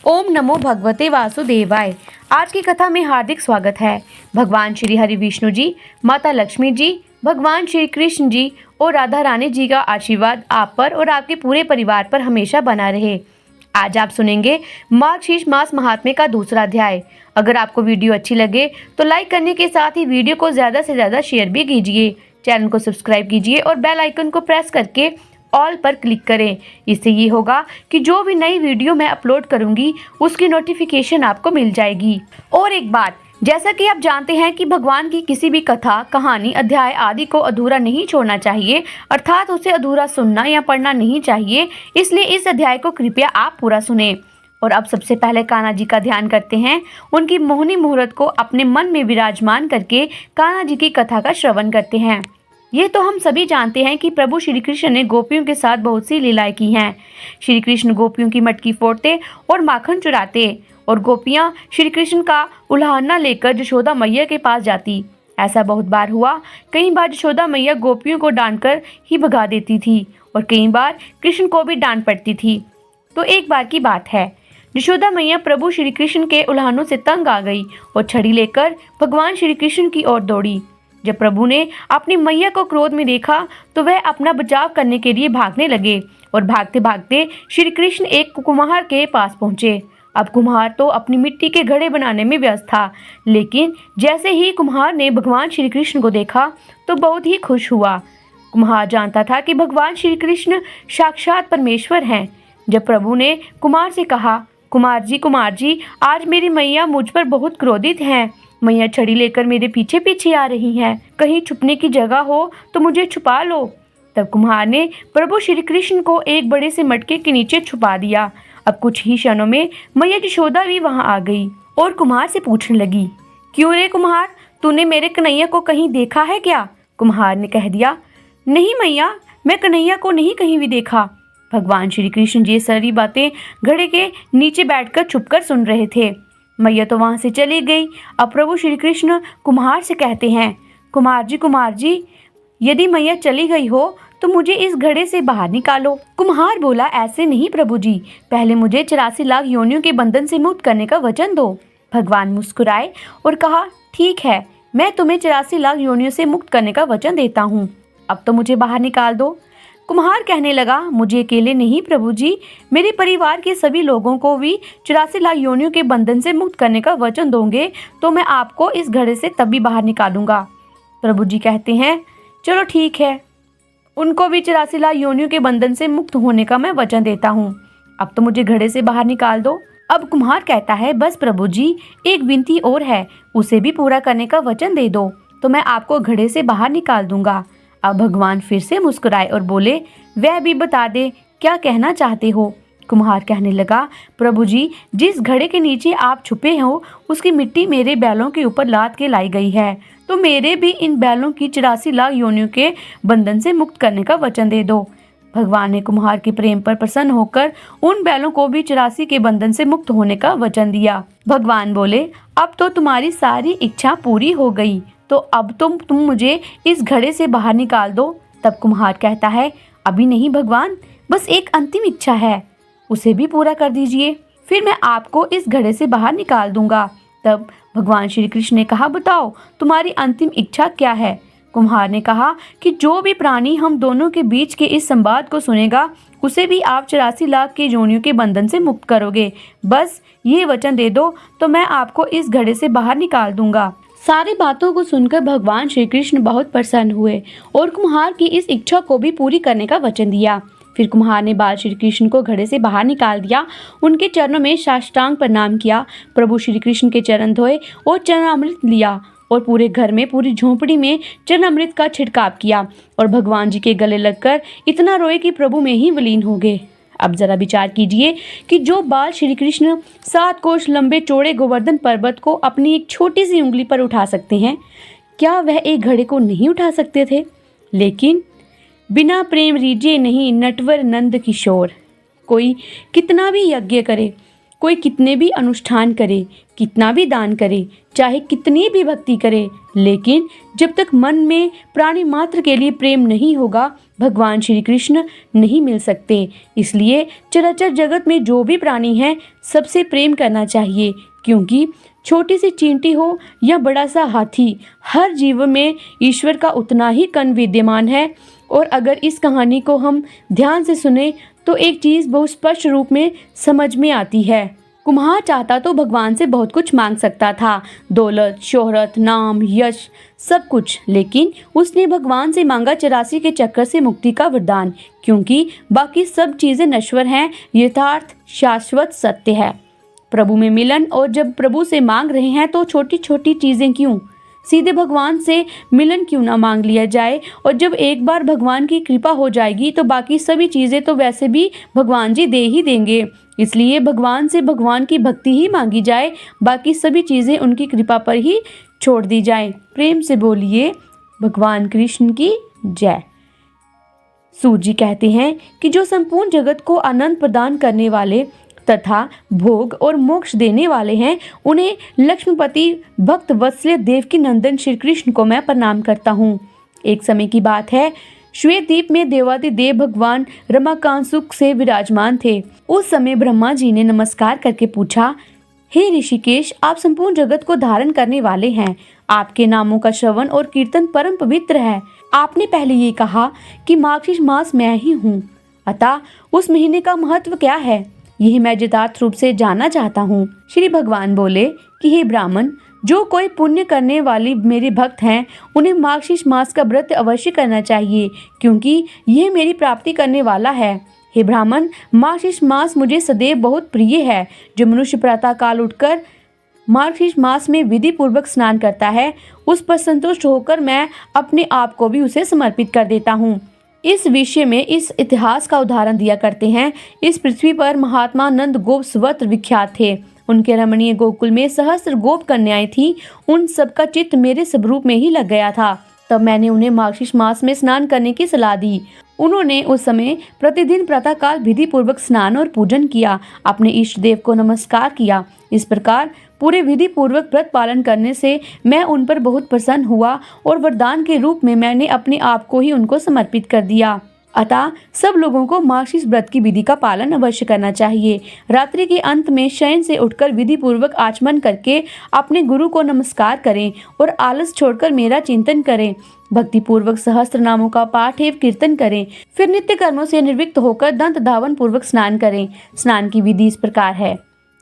ओम नमो भगवते वासुदेवाय। आज की कथा में हार्दिक स्वागत है। भगवान श्री हरि विष्णु जी, माता लक्ष्मी जी, भगवान श्री कृष्ण जी और राधा रानी जी का आशीर्वाद आप पर और आपके पूरे परिवार पर हमेशा बना रहे। आज आप सुनेंगे मार्गशीर्ष मास महात्म्य का दूसरा अध्याय। अगर आपको वीडियो अच्छी लगे तो लाइक करने के साथ ही वीडियो को ज़्यादा से ज़्यादा शेयर भी कीजिए। चैनल को सब्सक्राइब कीजिए और बेल आइकन को प्रेस करके ऑल पर क्लिक करें। इससे ये होगा कि जो भी नई वीडियो मैं अपलोड करूंगी उसकी नोटिफिकेशन आपको मिल जाएगी। और एक बात, जैसा कि आप जानते हैं कि भगवान की किसी भी कथा, कहानी, अध्याय आदि को अधूरा नहीं छोड़ना चाहिए, अर्थात उसे अधूरा सुनना या पढ़ना नहीं चाहिए। इसलिए इस अध्याय को कृपया आप पूरा सुने। और अब सबसे पहले कान्हा जी का ध्यान करते हैं। उनकी मोहिनी मुहूर्त को अपने मन में विराजमान करके कान्हा जी की कथा का श्रवण करते हैं। ये तो हम सभी जानते हैं कि प्रभु श्री कृष्ण ने गोपियों के साथ बहुत सी लीलाएं की हैं। श्री कृष्ण गोपियों की मटकी फोड़ते और माखन चुराते और गोपियां श्री कृष्ण का उल्हाना लेकर यशोदा मैया के पास जाती। ऐसा बहुत बार हुआ। कई बार यशोदा मैया गोपियों को डांट कर ही भगा देती थी और कई बार कृष्ण को भी डांट पड़ती थी। तो एक बार की बात है, यशोदा मैया प्रभु श्री कृष्ण के उल्हानों से तंग आ गई और छड़ी लेकर भगवान श्री कृष्ण की ओर दौड़ी। जब प्रभु ने अपनी मैया को क्रोध में देखा तो वह अपना बचाव करने के लिए भागने लगे और भागते भागते श्री कृष्ण एक कुम्हार के पास पहुंचे। अब कुम्हार तो अपनी मिट्टी के घड़े बनाने में व्यस्त था, लेकिन जैसे ही कुम्हार ने भगवान श्री कृष्ण को देखा तो बहुत ही खुश हुआ। कुम्हार जानता था कि भगवान श्री कृष्ण साक्षात परमेश्वर हैं। जब प्रभु ने कुम्हार से कहा, कुमार जी, आज मेरी मैया मुझ पर बहुत क्रोधित हैं। मैया छड़ी लेकर मेरे पीछे पीछे आ रही हैं। कहीं छुपने की जगह हो तो मुझे छुपा लो। तब कुम्हार ने प्रभु श्री कृष्ण को एक बड़े से मटके के नीचे छुपा दिया। अब कुछ ही क्षणों में मैया यशोदा भी वहां आ गई और कुम्हार से पूछने लगी, क्यों रे कुम्हार, तूने मेरे कन्हैया को कहीं देखा है क्या? कुम्हार ने कह दिया, नहीं मैया, मैं कन्हैया को नहीं कहीं भी देखा। भगवान श्री कृष्ण जी सारी बातें घड़े के नीचे बैठकर छुपकर सुन रहे थे। मैया तो वहां से चली गई। अब प्रभु श्री कृष्ण कुम्हार से कहते हैं, कुमार जी, यदि मैया चली गई हो तो मुझे इस घड़े से बाहर निकालो। कुम्हार बोला, ऐसे नहीं प्रभु जी, पहले मुझे 84 लाख योनियों के बंधन से मुक्त करने का वचन दो। भगवान मुस्कुराए और कहा, ठीक है, मैं तुम्हें 84 लाख योनियों से मुक्त करने का वचन देता हूँ। अब तो मुझे बाहर निकाल दो। कुम्हार कहने लगा, मुझे अकेले नहीं प्रभु जी, मेरे परिवार के सभी लोगों को भी 84 लाख योनियों के बंधन से मुक्त करने का वचन दोगे तो मैं आपको इस घड़े से तभी बाहर निकालूंगा। प्रभु जी कहते हैं, चलो ठीक है, उनको भी 84 लाख योनियों के बंधन से मुक्त होने का मैं वचन देता हूँ। अब तो मुझे घड़े से बाहर निकाल दो। अब कुम्हार कहता है, बस प्रभु जी, एक विनती और है, उसे भी पूरा करने का वचन दे दो तो मैं आपको घड़े से बाहर निकाल दूंगा। अब भगवान फिर से मुस्कुराए और बोले, वह भी बता दे, क्या कहना चाहते हो? कुम्हार कहने लगा, प्रभु जी, जिस घड़े के नीचे आप छुपे हो उसकी मिट्टी मेरे बैलों के ऊपर लाद के लाई गई है, तो मेरे भी इन बैलों की 84 लाख योनियों के बंधन से मुक्त करने का वचन दे दो। भगवान ने कुम्हार के प्रेम पर प्रसन्न होकर उन बैलों को भी 84 के बंधन से मुक्त होने का वचन दिया। भगवान बोले, अब तो तुम्हारी सारी इच्छा पूरी हो गई, तो अब तुम मुझे इस घड़े से बाहर निकाल दो। तब कुम्हार कहता है, अभी नहीं भगवान, बस एक अंतिम इच्छा है, उसे भी पूरा कर दीजिए, फिर मैं आपको इस घड़े से बाहर निकाल दूंगा। तब भगवान श्री कृष्ण ने कहा, बताओ तुम्हारी अंतिम इच्छा क्या है? कुम्हार ने कहा कि जो भी प्राणी हम दोनों के बीच के इस संवाद को सुनेगा उसे भी आप 84 लाख के योनियों के बंधन से मुक्त करोगे। बस ये वचन दे दो तो मैं आपको इस घड़े से बाहर निकाल दूंगा। सारी बातों को सुनकर भगवान श्री कृष्ण बहुत प्रसन्न हुए और कुम्हार की इस इच्छा को भी पूरी करने का वचन दिया। फिर कुम्हार ने बाल श्री कृष्ण को घड़े से बाहर निकाल दिया, उनके चरणों में साष्टांग प्रणाम किया, प्रभु श्री कृष्ण के चरण धोए और चरणामृत लिया और पूरे घर में, पूरी झोंपड़ी में चरणामृत का छिड़काव किया और भगवान जी के गले लगकर इतना रोए कि प्रभु में ही विलीन हो गए। अब जरा विचार कीजिए कि जो बाल श्री कृष्ण 7 कोस लंबे चौड़े गोवर्धन पर्वत को अपनी एक छोटी सी उंगली पर उठा सकते हैं, क्या वह एक घड़े को नहीं उठा सकते थे? लेकिन बिना प्रेम रीझे नहीं नटवर नंद किशोर। कोई कितना भी यज्ञ करे, कोई कितने भी अनुष्ठान करे, कितना भी दान करे, चाहे कितनी भी भक्ति करे, लेकिन जब तक मन में प्राणी मात्र के लिए प्रेम नहीं होगा, भगवान श्री कृष्ण नहीं मिल सकते। इसलिए चराचर जगत में जो भी प्राणी हैं, सबसे प्रेम करना चाहिए, क्योंकि छोटी सी चींटी हो या बड़ा सा हाथी, हर जीव में ईश्वर का उतना ही कण विद्यमान है। और अगर इस कहानी को हम ध्यान से सुने तो एक चीज़ बहुत स्पष्ट रूप में समझ में आती है। कुम्हार चाहता तो भगवान से बहुत कुछ मांग सकता था, दौलत, शोहरत, नाम, यश, सब कुछ, लेकिन उसने भगवान से मांगा 84 के चक्कर से मुक्ति का वरदान, क्योंकि बाकी सब चीज़ें नश्वर हैं, यथार्थ शाश्वत सत्य है प्रभु में मिलन। और जब प्रभु से मांग रहे हैं तो छोटी छोटी चीज़ें क्यों, सीधे भगवान से मिलन क्यों ना मांग लिया जाए। और जब एक बार भगवान की कृपा हो जाएगी तो बाकी सभी चीज़ें तो वैसे भी भगवान जी दे ही देंगे। इसलिए भगवान से भगवान की भक्ति ही मांगी जाए, बाकी सभी चीज़ें उनकी कृपा पर ही छोड़ दी जाएं। प्रेम से बोलिए भगवान कृष्ण की जय। सूत जी कहते हैं कि जो संपूर्ण जगत को आनंद प्रदान करने वाले तथा भोग और मोक्ष देने वाले हैं, उन्हें लक्ष्मीपति भक्त वत्सल्य देवकी नंदन श्री कृष्ण को मैं प्रणाम करता हूँ। एक समय की बात है, श्वेत द्वीप में देवादिदेव भगवान रमाकांत सुख से विराजमान थे। उस समय ब्रह्मा जी ने नमस्कार करके पूछा, हे ऋषिकेश, आप संपूर्ण जगत को धारण करने वाले हैं, आपके नामों का श्रवण और कीर्तन परम पवित्र है। आपने पहले ये कहा कि मार्गशीर्ष मास मैं ही हूँ, अतः उस महीने का महत्व क्या है, यही मैं यथार्थ रूप से जानना चाहता हूँ। श्री भगवान बोले कि हे ब्राह्मण, जो कोई पुण्य करने वाली मेरे भक्त हैं, उन्हें मार्गशीर्ष मास का व्रत अवश्य करना चाहिए, क्योंकि यह मेरी प्राप्ति करने वाला है। हे ब्राह्मण, मार्गशीर्ष मास मुझे सदैव बहुत प्रिय है। जो मनुष्य प्रातः काल उठकर मार्गशीर्ष मास में विधि पूर्वक स्नान करता है, उस पर संतुष्ट होकर मैं अपने आप को भी उसे समर्पित कर देता हूँ। इस विषय में इस इतिहास का उदाहरण दिया करते हैं। इस पृथ्वी पर महात्मा नंद गोप सर्वत्र विख्यात थे। उनके रमणीय गोकुल में सहस्त्र गोप कन्याएं थीं। उन सबका चित्त मेरे स्वरूप में ही लग गया था। तब मैंने उन्हें मार्गशीर्ष मास में स्नान करने की सलाह दी। उन्होंने उस समय प्रतिदिन प्रातःकाल विधि पूर्वक स्नान और पूजन किया, अपने इष्ट देव को नमस्कार किया। इस प्रकार पूरे विधि पूर्वक व्रत पालन करने से मैं उन पर बहुत प्रसन्न हुआ और वरदान के रूप में मैंने अपने आप को ही उनको समर्पित कर दिया। अतः सब लोगों को मार्गशीर्ष व्रत की विधि का पालन अवश्य करना चाहिए। रात्रि के अंत में शयन से उठकर विधि पूर्वक आचमन करके अपने गुरु को नमस्कार करें और आलस छोड़कर मेरा चिंतन करें। भक्ति पूर्वक सहस्त्र नामों का पाठ एवं कीर्तन करें। फिर नित्य कर्मों से निर्विक्त होकर दंत धावन पूर्वक स्नान करें। स्नान की विधि इस प्रकार है।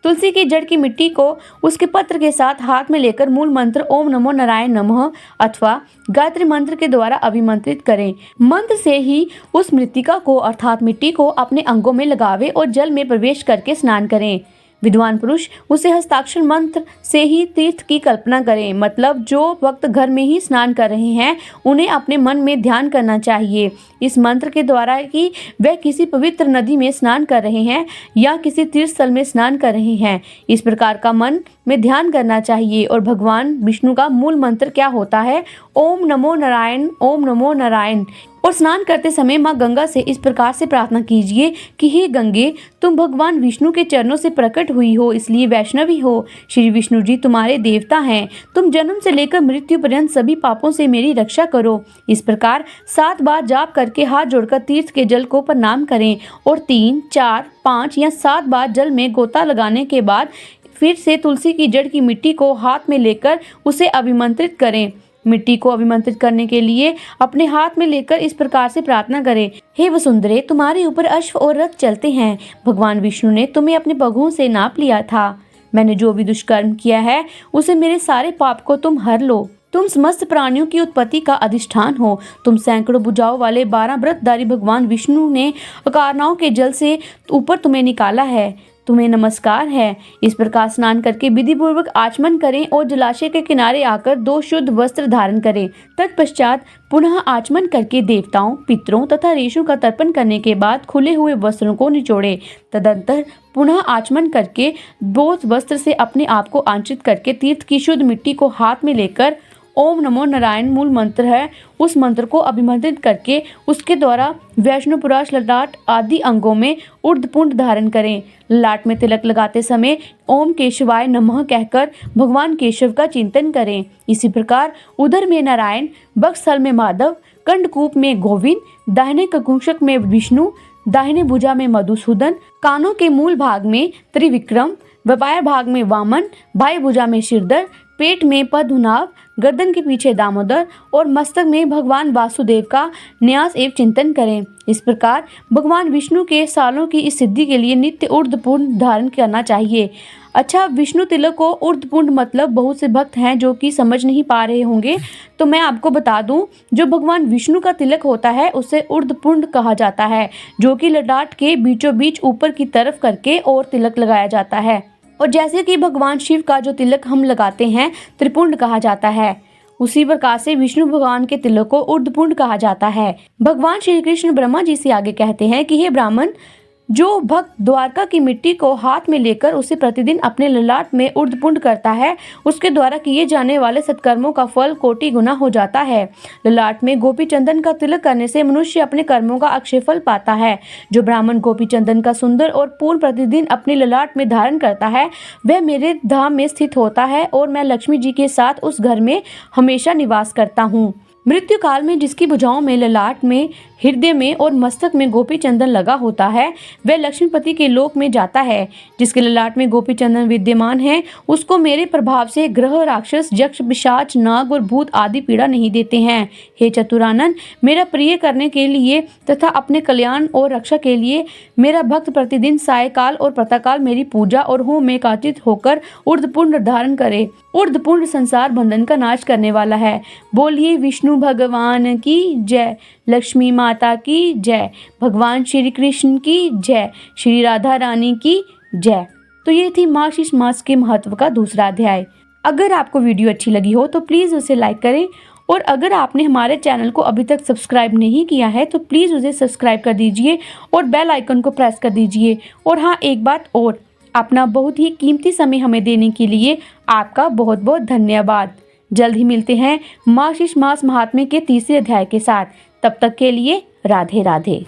तुलसी की जड़ की मिट्टी को उसके पत्र के साथ हाथ में लेकर मूल मंत्र ओम नमो नारायण नमः अथवा गायत्री मंत्र के द्वारा अभिमंत्रित करें। मंत्र से ही उस मृत्तिका को अर्थात मिट्टी को अपने अंगों में लगावे और जल में प्रवेश करके स्नान करें। विद्वान पुरुष उसे हस्ताक्षर मंत्र से ही तीर्थ की कल्पना करें। मतलब जो भक्त घर में ही स्नान कर रहे हैं, उन्हें अपने मन में ध्यान करना चाहिए इस मंत्र के द्वारा कि वह किसी पवित्र नदी में स्नान कर रहे हैं या किसी तीर्थ स्थल में स्नान कर रहे हैं। इस प्रकार का मन में ध्यान करना चाहिए। और भगवान विष्णु का मूल मंत्र क्या होता है? ओम नमो नारायण, ओम नमो नारायण। और स्नान करते समय माँ गंगा से इस प्रकार से प्रार्थना कीजिए कि हे गंगे, तुम भगवान विष्णु के चरणों से प्रकट हुई हो, इसलिए वैष्णवी हो। श्री विष्णु जी तुम्हारे देवता हैं। तुम जन्म से लेकर मृत्यु पर्यंत सभी पापों से मेरी रक्षा करो। इस प्रकार 7 बार जाप करके हाथ जोड़कर तीर्थ के जल को प्रणाम करें और 3, 4, 5 या 7 बार जल में गोता लगाने के बाद फिर से तुलसी की जड़ की मिट्टी को हाथ में लेकर उसे अभिमंत्रित करें। मिट्टी को अभिमंत्रित करने के लिए अपने हाथ में लेकर इस प्रकार से प्रार्थना करें, हे वसुंधरे, तुम्हारे ऊपर अश्व और रथ चलते हैं। भगवान विष्णु ने तुम्हें अपने पगों से नाप लिया था। मैंने जो भी दुष्कर्म किया है उसे मेरे सारे पाप को तुम हर लो। तुम समस्त प्राणियों की उत्पत्ति का अधिष्ठान हो। तुम सैकड़ों भुजाओं वाले 12 व्रतधारी भगवान विष्णु ने अकारनाओं के जल से ऊपर तुम्हें निकाला है। तुम्हें नमस्कार है। इस प्रकार स्नान करके विधि पूर्वक आचमन करें और जलाशय के किनारे आकर 2 शुद्ध वस्त्र धारण करें। तत्पश्चात पुनः आचमन करके देवताओं, पितरों तथा ऋषियों का तर्पण करने के बाद खुले हुए वस्त्रों को निचोड़े। तदंतर पुनः आचमन करके बोध वस्त्र से अपने आप को आंचित करके तीर्थ की शुद्ध मिट्टी को हाथ में लेकर ओम नमो नारायण मूल मंत्र है, उस मंत्र को अभिमंत्रित करके उसके द्वारा वैष्णुपुराश, ललाट आदि अंगों में ऊर्ध्वपुंड धारण करें। ललाट में तिलक लगाते समय ओम केशवाय नमः कहकर भगवान केशव का चिंतन करें। इसी प्रकार उदर में नारायण, वक्षस्थल में माधव, कंडकूप में गोविंद, दाहिने ककुंशक में विष्णु, दाहिने भुजा में मधुसूदन, कानों के मूल भाग में त्रिविक्रम, व्यापार भाग में वामन, बाएं भुजा में शिरधर, पेट में पद्मनाभ, गर्दन के पीछे दामोदर और मस्तक में भगवान वासुदेव का न्यास एवं चिंतन करें। इस प्रकार भगवान विष्णु के सालों की इस सिद्धि के लिए नित्य ऊर्ध्वपुंड धारण करना चाहिए। अच्छा, विष्णु तिलक को ऊर्ध्वपुंड मतलब बहुत से भक्त हैं जो कि समझ नहीं पा रहे होंगे, तो मैं आपको बता दूं, जो भगवान विष्णु का तिलक होता है उसे ऊर्ध्वपुंड कहा जाता है, जो कि ललाट के बीचों बीच ऊपर की तरफ करके और तिलक लगाया जाता है। और जैसे कि भगवान शिव का जो तिलक हम लगाते हैं त्रिपुंड कहा जाता है, उसी प्रकार से विष्णु भगवान के तिलक को ऊर्ध्वपुंड कहा जाता है। भगवान श्री कृष्ण ब्रह्मा जी से आगे कहते हैं कि हे ब्राह्मण, जो भक्त द्वारका की मिट्टी को हाथ में लेकर उसे प्रतिदिन अपने ललाट में ऊर्ध्वपुंड करता है, उसके द्वारा किए जाने वाले सत्कर्मों का फल कोटि गुना हो जाता है। ललाट में गोपी चंदन का तिलक करने से मनुष्य अपने कर्मों का अक्षय फल पाता है। जो ब्राह्मण गोपी चंदन का सुंदर और पूर्ण प्रतिदिन अपने ललाट में धारण करता है, वह मेरे धाम में स्थित होता है और मैं लक्ष्मी जी के साथ उस घर में हमेशा निवास करता हूँ। मृत्यु काल में जिसकी भुजाओं में, ललाट में, हृदय में और मस्तक में गोपी चंदन लगा होता है, वह लक्ष्मीपति के लोक में जाता है। जिसके ललाट में गोपी चंदन विद्यमान है, उसको मेरे प्रभाव से ग्रह, राक्षस, यक्ष, पिशाच, नाग और भूत आदि पीड़ा नहीं देते हैं। हे चतुरानन, मेरा प्रिय करने के लिए तथा अपने कल्याण और रक्षा के लिए मेरा भक्त प्रतिदिन सायकाल और प्रातःकाल मेरी पूजा और होम में काचित होकर ऊर्ध्वपुंड धारण करे। ऊर्ध्वपुंड संसार बंधन का नाश करने वाला है। बोलिए विष्णु भगवान की जय, लक्ष्मी माता की जय, भगवान श्री कृष्ण की जय, श्री राधा रानी की जय। तो ये थी मार्गशीर्ष मास के महत्व का दूसरा अध्याय। अगर आपको वीडियो अच्छी लगी हो तो प्लीज़ उसे लाइक करें, और अगर आपने हमारे चैनल को अभी तक सब्सक्राइब नहीं किया है तो प्लीज़ उसे सब्सक्राइब कर दीजिए और बेल आइकन को प्रेस कर दीजिए। और हाँ, एक बात और, अपना बहुत ही कीमती समय हमें देने के लिए आपका बहुत बहुत धन्यवाद। जल्द ही मिलते हैं मार्गशीर्ष मास महात्म्य के तीसरे अध्याय के साथ। तब तक के लिए राधे राधे।